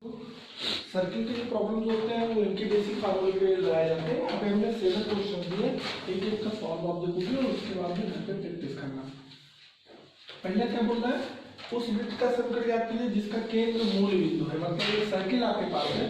Circle के जो problems होते हैं वो इनके बेसिक फार्मूले पे लगाए जाते हैं। यहाँ पे हमने 7 क्वेश्चन दिए, एक एक का सॉल्व आप देखोगे और उसके बाद में घर पे प्रैक्टिस करना। पहला क्या बोल रहा है, उस वृत्त का समीकरण याद कीजिए जिसका केंद्र मूल बिंदु है, मतलब ये सर्किल आपके पास है,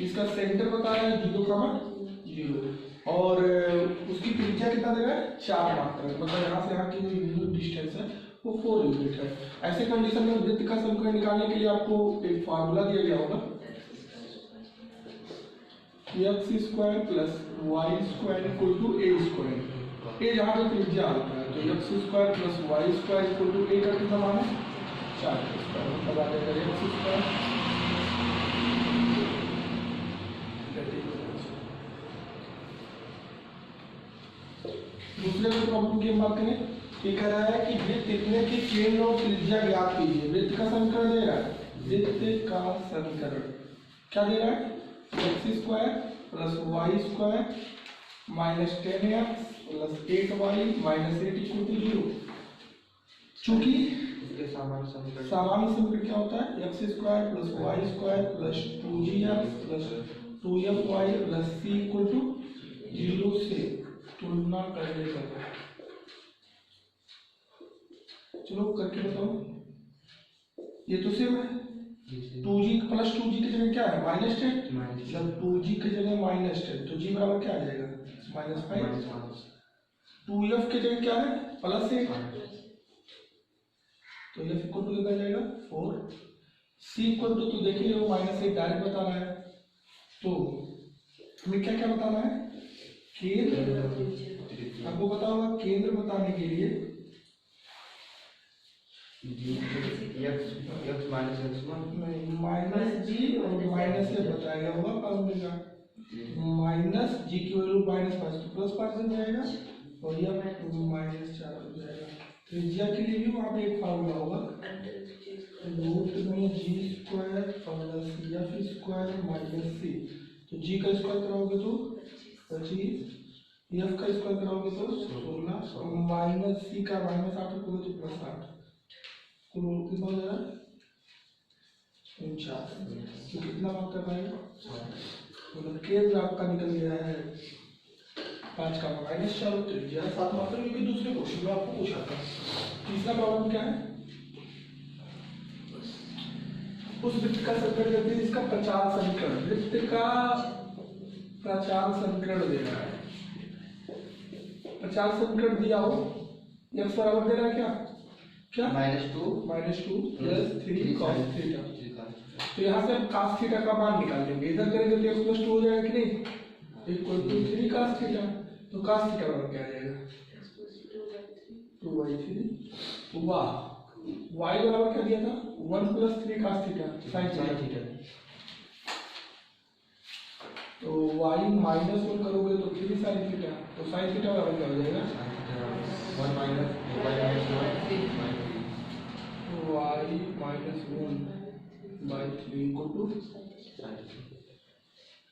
इसका सेंटर बता रहा है 0,0 और उसकी त्रिज्या कितना दे रहा है 4 मात्रक, मतलब यहाँ से यहाँ की जो यूनिट डिस्टेंस है वो 4 यूनिट है। ऐसे कंडीशन में वृत्त का समीकरण निकालने के लिए आपको एक फार्मूला दिया गया होगा, x square plus Y square equal to A square. A जहाँ पे त्रिज्या आता है तो x square plus Y square equal to A का कितना मान है 4 स्क्वायर, मतलब आ जाएगा x स्क्वायर। दूसरे प्रॉब्लम की हम बात करें, ये कह रहा है कि वृत्त इतने की केंद्र और त्रिज्या ज्ञात कीजिए। वृत्त का समीकरण दे रहा है, वृत्त का समीकरण क्या दे रहा है, x square plus Y square minus 10x plus 8y minus 8 equal to 0। चूंकि सामान्य समीकरण क्या होता है, x square plus Y square plus 2gx plus 2fy plus c equal to 0 से तुलना करने का। चलो करके बताओ, ये तो सेम है, 2g प्लस 2g की जगह क्या है -10, जब 2g की जगह -10 तो g बराबर क्या आ जाएगा -5। 2f की जगह क्या है +8 तो f इक्वल टू कितना जाएगा 4। c इक्वल टू तो देखिए वो -8 डायरेक्ट बताना है, तो हमें क्या क्या बताना है, केंद्र। आपको पता होगा केंद्र बताने के लिए माइनस जी और माइनस से बताया होगा फॉर्मूले का, माइनस जी की वैल्यू -5 तो +5 बन जाएगा और यह -4 हो जाएगा। त्रिज्या के लिए भी वहाँ पे एक फार्मूला होगा, रूट में G square plus F square minus C. तो जी का स्क्वायर कराओगे तो 25, एफ का स्क्वायर कराओगे तो 16 और माइनस सी का -8 रखोगे तो +8, तो कितना हो जाएगा 49। तो कितना मात्रा आएगा, मतलब केंद्र आपका निकल गया है 5 का -4 त्रिज्या 7 मात्रा, क्योंकि दूसरे क्वेश्चन में आपको पूछा था। तीसरा प्रॉब्लम क्या है, उस वृत्त का समीकरण देते हैं, इसका प्रचार समीकरण, वृत्त का प्रचार समीकरण दे रहा है। प्रचार समीकरण दिया हो, x बराबर दे रहा है क्या -2 प्लस 3 cos थीटा। तो यहाँ से हम cos थीटा का मान निकाल लेंगे, इधर करेंगे तो x + 2 हो जाएगा कि नहीं, इक्वल टू 3 cos थीटा। तो cos थीटा बराबर क्या आ जाएगा 2/3। वाह, y बराबर क्या दिया था 1 + 3 cos थीटा sin थीटा। तो y -1 करोगे तो 3 sin थीटा, तो sin थीटा बराबर क्या हो जाएगा 1 - y -1/3 इक्वल टू।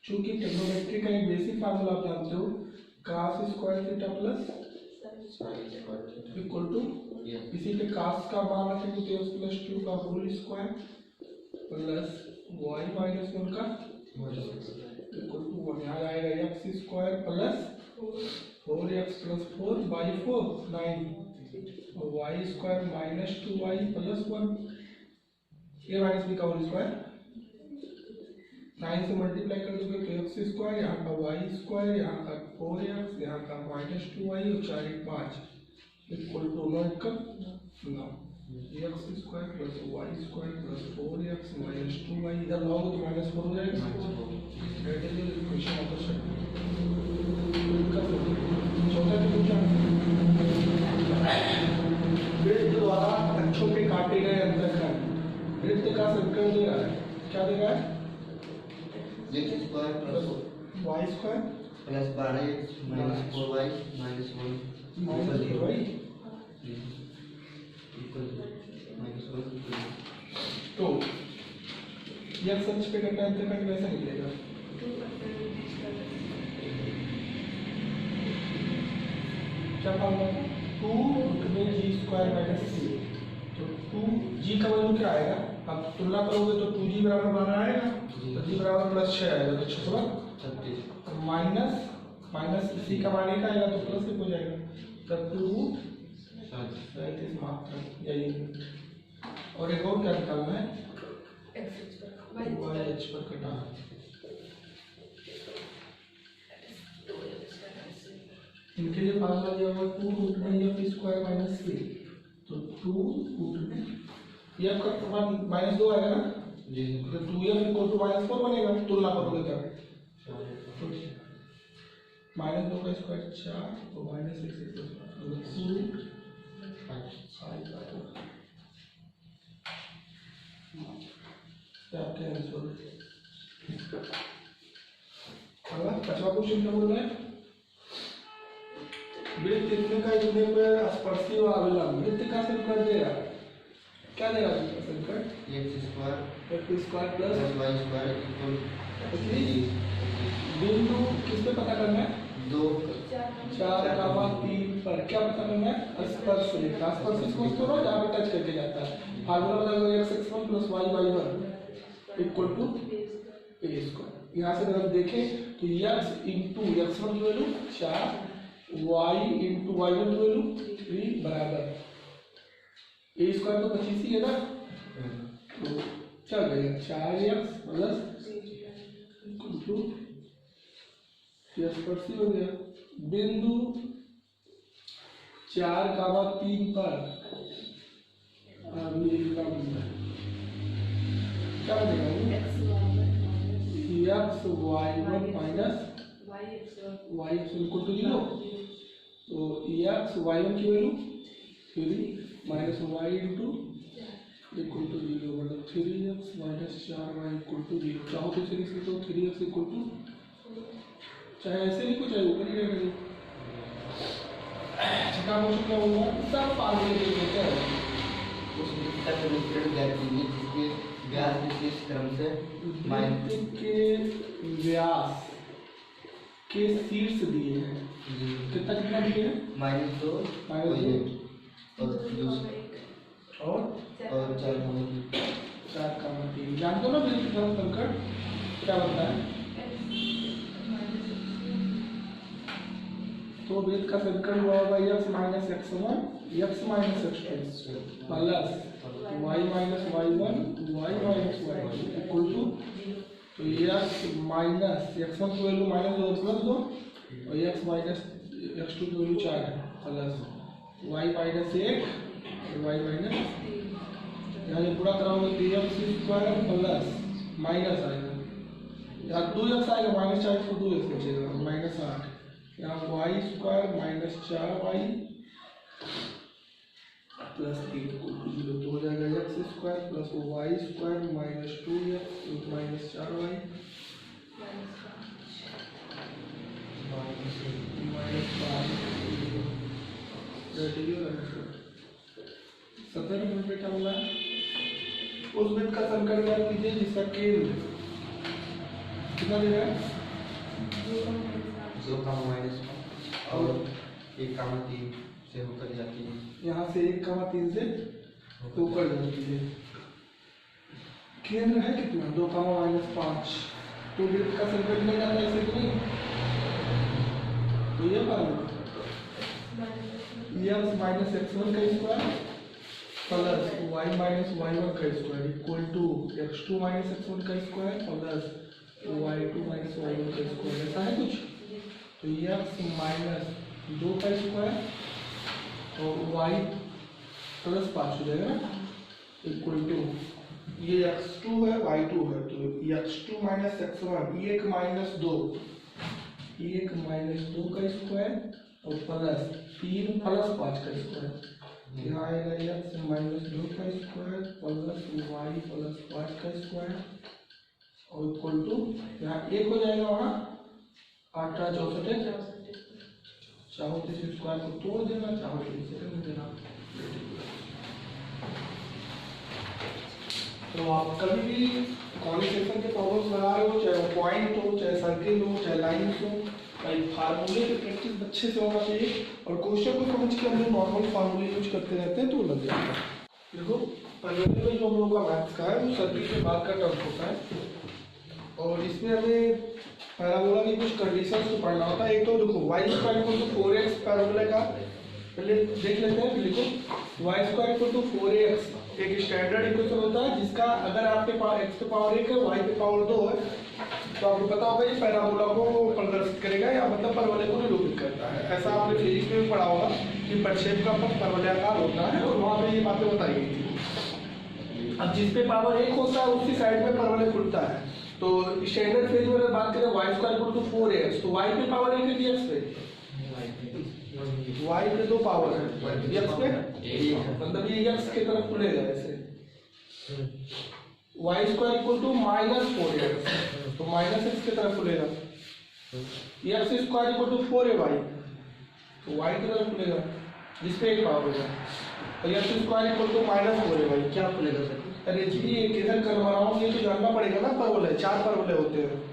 चूंकि ट्रिग्नोमेट्री का एक बेसिक फार्मूला आप जानते हो, cos square theta plus equal to, इसी पे cos का मान रखेंगे तो x + 2 का होल स्क्वायर प्लस y - 1 का इक्वल टू 1। यहाँ आएगा x स्क्वायर प्लस 4x + 4/4 9 और y square -2y + 1, a minus b का होल स्क्वायर 9 से मल्टीप्लाई कर दोगे तो x स्क्वायर, यहाँ का y स्क्वायर, यहाँ का 4x, यहाँ का -2y और 4 × 5 इक्वल टू 9 का 9। x square plus y square plus 4x minus 2y, इधर लाओगे तो -4 हो जाएगा। Equation of the circle. चौथा वृत्त द्वारा अक्षों पे काटे गए अंतःखंड, वृत्त का समीकरण दे रहा है, क्या दे रहा है x square plus y square plus 12x minus 4y minus 1 minus 3y equal to -1। तो यह सच पे करना अंतःखंड वैसा निकलेगा, क्या फार्मूला 2 √g² - c। तो 2g का वैल्यू क्या आएगा अब तुलना करोगे तो 2g बराबर 12 आएगा, तो g बराबर +6 आएगा, तो 6 36 माइनस माइनस इसी का मान 1 आएगा तो प्लस 1 हो जाएगा, तब 2 37 मात्रा यही। और एक और क्या निकालना है, y h पर कटा, इनके लिए फार्मूला दिया हुआ है 2 रूट में f स्क्वायर माइनस 3, तो 2 रूट में f का माइनस 2 आएगा ना जी, तो 2f इक्वल टू -4 बनेगा, तुलना करोगे तब तो -2 का स्क्वायर 4 तो -6 तो 2 आपके आंसर। अगला 5वां क्वेश्चन क्या बोल रहा है, वृत्त इतने का इतने पर स्पर्शी व अभिलंब वृत्त का समीकरण देगा, क्या देगा इसका समीकरण, x square x square plus y square equal बिंदु किस पे पता करना है, 2 4 3 पर क्या पता करना है, स्पर्श रेखा, स्पर्श इसको करो जहाँ पे टच करके जाता है, फार्मूला बता दो x1 plus y1 equal to a square. यहाँ से अगर हम देखें तो x इंटू x1 की वैल्यू 4, y इंटू y1 की वैल्यू 3 बराबर a स्क्वायर तो 25 ही है ना, तो चल गया 4x प्लस इक्वल टू स्पर्शी हो गया, बिंदु 4, 3 पर अभिलंब क्या बनेगा, x y1 minus y equal to 0, तो x y1 की value 3 minus y into equal to 0 मतलब 3x minus 4y equal to 0। चाहो तो इसे लिख सकते हो 3x इक्वल टू, चाहे ऐसे लिखो चाहे ऊपर ही रहेगा। छठा क्वेश्चन क्या होगा, सब फार्मूले के लिए क्या है, उसमें तक रिलेटेड ज्ञात कीजिए जिसके व्यास विशेष क्रम से वृत्त के व्यास के शीर्ष दिए हैं, कितना कितना दिए हैं, -2 और 4,3 जानते हो ना वृत्त का संकट क्या बनता है, तो वृत्त का संकट हुआ होगा x minus x1 x minus x2 plus y minus y1 y minus y2 equal to, तो x माइनस x1 की वैल्यू -2 प्लस 2 और x माइनस x2 की वैल्यू 4 है plus y minus 1 y minus, यहाँ ये पूरा कराओगे 3x स्क्वायर प्लस माइनस आएगा, यहाँ 2x आएगा -4 को 2x बचेगा -8, यहाँ y square minus 4y plus 3 को 0 तो हो जाएगा x square plus y square minus 2x minus 4y minus 5। 17 number पे क्या बोला है, उस वृत्त का संकट ज्ञात कीजिए जिसका केंद्र कितना दे रहा है, 2, और 1, 3 से होकर जाती है, यहाँ से 1, 3 से होकर जाती है, केंद्र है कितना 2, -5, तो वृत्त का संकट नहीं जाता है इसे नहीं, तो ये पाएंगे x माइनस x1 का square plus y minus y1 का square equal to x2 minus x1 का square plus y2 minus y1 का स्क्वायर, ऐसा है कुछ, तो x माइनस 2 का स्क्वायर और y प्लस 5 हो जाएगा ना इक्वल टू, ये x2 है y2 है, तो x2 माइनस x1 1 माइनस 2 का स्क्वायर और प्लस 3 प्लस 5 का स्क्वायर, यहाँ आएगा x माइनस 2 का स्क्वायर प्लस y प्लस 5 का स्क्वायर और इक्वल टू, यहाँ 1 हो जाएगा, वहाँ 8 64 चाहो तो इस स्क्वायर को तोड़ देना, चाहो तो इसे रख देना। तो आप कभी भी कॉन्सेप्शन के प्रॉब्लम्स बना रहे हो, चाहे वो पॉइंट हो, चाहे सर्किल हो, चाहे लाइन्स हो, भाई फार्मूले की प्रैक्टिस अच्छे से होना चाहिए और क्वेश्चन को समझ के हम लोग नॉर्मल फार्मूले यूज करते रहते हैं तो लग जाएगा। देखो परवलय में जो हम लोग का मैथ्स का है वो सर्किल के बाद का टर्म होता है और इसमें हमें पैराबोला की कुछ कंडीशंस को पढ़ना होता है। एक तो देखो y square equal to 4x parabola का पहले देख लेते हैं। लिखो y square equal to 4x एक स्टैंडर्ड इक्वेशन होता है जिसका अगर आपके पास x पे पावर 1 है y पे पावर 2 है तो आपको पता होगा ये पैराबोला को प्रदर्शित करेगा या मतलब परवलय को निरूपित करता है। ऐसा आपने फिजिक्स में भी पढ़ा होगा कि प्रक्षेप का पथ परवलयाकार होता है और वहाँ पे ये बातें बताई गई थी। अब जिस पे पावर 1 होता है उसकी साइड में परवलय खुलता है। तो स्टैंडर्ड फेज में अगर बात करें y square equal to 4x तो y पे पावर 1 है कि x पे? y पे तो पावर है x पे मतलब ये x की तरफ खुलेगा ऐसे। y square equal to -4x तो -x की तरफ खुलेगा। x square equal to 4ay तो y की तरफ खुलेगा जिसपे एक पावर होगा। और x square equal to -4ay क्या खुलेगा सर? अरे जी ये किधर करवा रहा हूँ ये तो जानना पड़ेगा ना। परवलय 4 परवलय होते हैं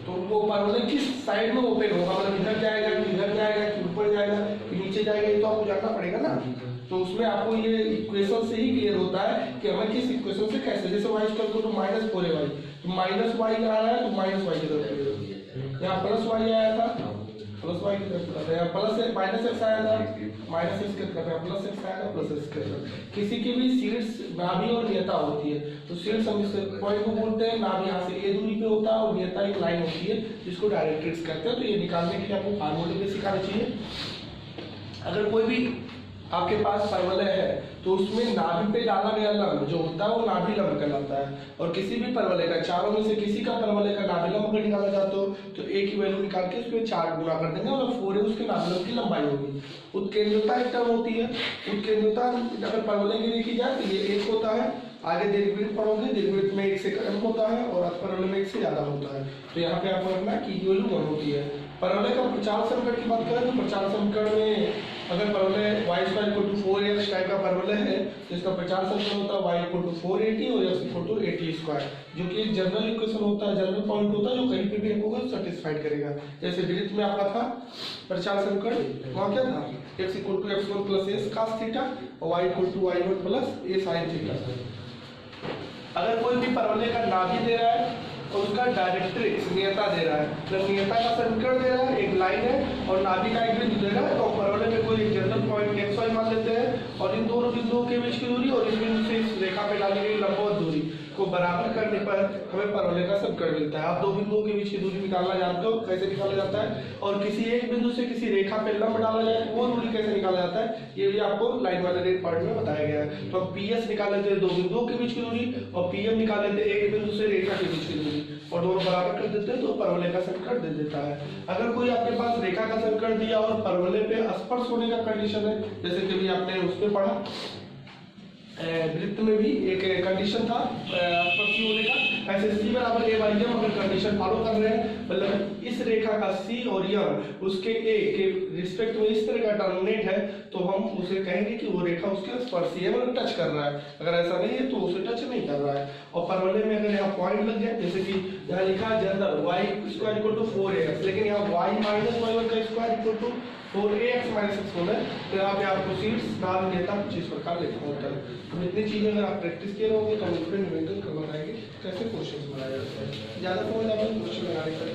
तो वो परवलय किस साइड में ओपन होगा मतलब इधर जाएगा कि इधर जाएगा कि ऊपर जाएगा कि नीचे जाएगा ये तो आपको जानना पड़ेगा ना। तो उसमें आपको ये इक्वेशन से ही क्लियर होता है कि हमें किस इक्वेशन से कैसे जैसे y स्क्वायर को तो -4ay तो -y आ रहा है तो -y की तरफ यहाँ +y आया था +y की तरफ यहाँ +x आया था -x की तरफ +x आया था +x की तरफ। किसी की भी शीर्ष नाभि और नियता होती है तो शीर्ष हम इस पॉइंट को बोलते हैं। नाभि यहाँ से a दूरी पे होता है और नियता एक लाइन होती है जिसको डायरेक्ट्रिक्स कहते हैं। तो ये निकालने के लिए आपको फार्मूले बेसिक आना चाहिए। अगर कोई भी आपके पास परवलय है तो उसमें नाभि पे डाला गया लंब जो होता है वो नाभि लंब कहलाता है। और किसी भी परवलय का चारों में से किसी का परवलय का नाभि लंब अगर निकाला जाता हो तो a की वैल्यू निकाल के उसमें 4 गुना कर देंगे और 4 है उसके नाभि लंब की लंबाई होगी। उत्केंद्रता एक टर्म होती है। उत्केंद्रता अगर परवलय की देखी जाए तो ये 1 होता है। आगे दीर्घवृत्त पढ़ोगे दीर्घवृत्त में 1 से कम होता है और परवलय में 1 से ज्यादा होता है। तो यहाँ पे आपको रखना कि ये वैल्यू 1 होती है। परवलय का प्रचार समीकरण की बात करें तो प्रचार समीकरण में अगर परवलय y square equal to 4x type का परवलय है तो इसका प्रचार समीकरण होता है y इक्वल टू 480 और x इक्वल टू 80 स्क्वायर जो कि एक जनरल इक्वेशन होता है जनरल पॉइंट होता है जो कहीं पे भी रखोगे सेटिस्फाइड करेगा। जैसे वृत्त में आपका था प्रचार समीकरण वहाँ क्या था x equal to x1 plus a cos theta और y equal to y1 plus a sin theta. अगर कोई भी परवलय का नाभि दे रहा है और उसका डायरेक्ट्रिक्स नियता दे रहा है तो नियता का समीकरण दे रहा है एक लाइन है और नाभि का एक बिंदु दे रहा है तो परवलय में कोई एक जनरल पॉइंट xy मान लेते हैं और इन दोनों बिंदुओं के बीच की दूरी और इस बिंदु से इस रेखा पे डाली गई लंबवत दूरी को बराबर करने पर हमें परवलय का समीकरण मिलता है। आप दो बिंदुओं के बीच की दूरी निकालना जानते हो कैसे निकाला जाता है और किसी एक बिंदु से किसी रेखा पे लंब डाला जाए तो वो दूरी कैसे निकाला जाता है ये भी आपको लाइन वाले रेट पार्ट में बताया गया है। तो हम PS निकाल लेते हैं दो बिंदुओं के बीच की दूरी और PM निकाल लेते हैं एक बिंदु से रेखा के बीच की दूरी और दोनों बराबर कर देते हैं तो परवलय का समीकरण दे देता है। अगर कोई आपके पास रेखा का समीकरण दिया और परवलय पे स्पर्श होने का कंडीशन है जैसे कि भी आपने उसमें पढ़ा वृत्त में भी एक कंडीशन था स्पर्शी होने का ऐसे c बराबर a बाई m अगर कंडीशन फॉलो कर रहे हैं मतलब इस रेखा का c और m उसके a के रिस्पेक्ट में इस तरह का टर्मिनेट है तो हम उसे कहेंगे कि वो रेखा उसके स्पर्शी है मतलब टच कर रहा है। अगर ऐसा नहीं है तो उसे टच नहीं कर रहा है। और परवलय में अगर यहाँ पॉइंट लग जाए जैसे कि यहाँ लिखा है general y square equal to 4ax लेकिन यहाँ y माइनस y1 का square equal to 4ax minus x होना है तो यहाँ पे आपको शीर्ष नाभ नेता कुछ इस प्रकार लिखना होता है। तो इतनी चीजें अगर आप प्रैक्टिस किए रहोगे तो हम उस पर निवेदन कर बताएंगे कैसे क्वेश्चन बनाया जाता है। ज्यादा समझ आपको क्वेश्चन बनाने का